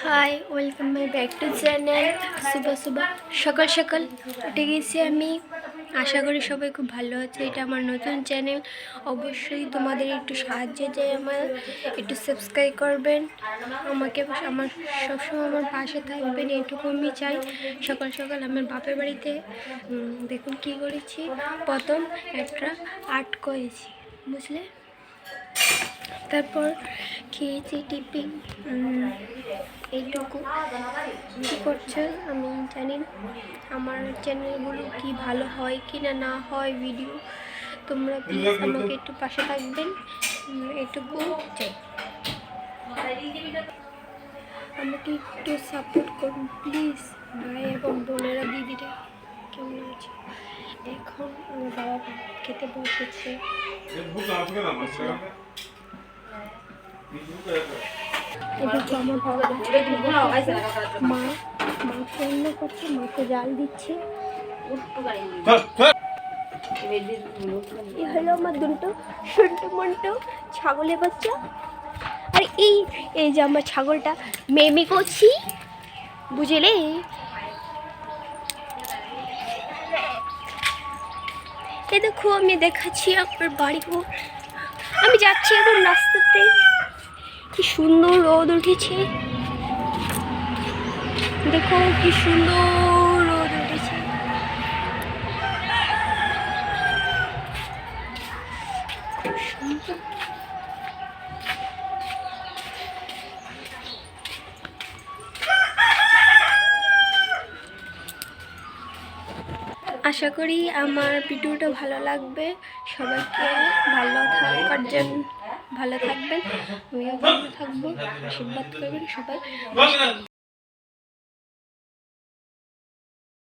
High, welcome my back to channel. সুবহ সকাল সকাল উঠে গেছি আমি। আশা করি সবাই খুব ভালো আছে। এটা আমার নতুন চ্যানেল, অবশ্যই তোমাদের একটু সাহায্য চাই, আমার একটু সাবস্ক্রাইব করবেন, আমাকে আমার সবসময় আমার পাশে থাকবেন, এটুকু আমি চাই। সকাল সকাল আমার বাপের বাড়িতে দেখুন কি করেছি। প্রথম একটা আর্ট করেছি, বুঝলে। তারপর খেয়েছি টিফিন, এইটুকু। কী করছে আমি জানি না। আমার চ্যানেলগুলো কি ভালো হয় কি না হয় ভিডিও, তোমরা প্লিজ আমাকে একটু পাশে থাকবেন, এটুকু চাই। আমাকে একটু সাপোর্ট করুন প্লিজ, ভাই এবং বোনেরা, দিদিরা কেমন আছে। এখন আমার বাবা খেতে বসেছে। আমার মা রান্না করছে, মাকে জাল দিচ্ছে। এই হলো আমার দুটো সন্টু মন্টু ছাগলের বাচ্চা। আর এই যে আমার ছাগলটা মেমি করছি, বুঝলে। এই দেখো আমি দেখাচ্ছি আপনার বাড়ি ঘর। আমি যাচ্ছি এখন রাস্তাতে। কি সুন্দর রোদ উঠেছে, দেখো কি সুন্দর রোদ উঠেছে। আশা করি আমার ভিডিওটা ভালো লাগবে, সবাইকে ভালো থাকার জন্য ভালো থাকবেন, আমিও ভালো থাকবো, আশীর্বাদ করবেন সবাই।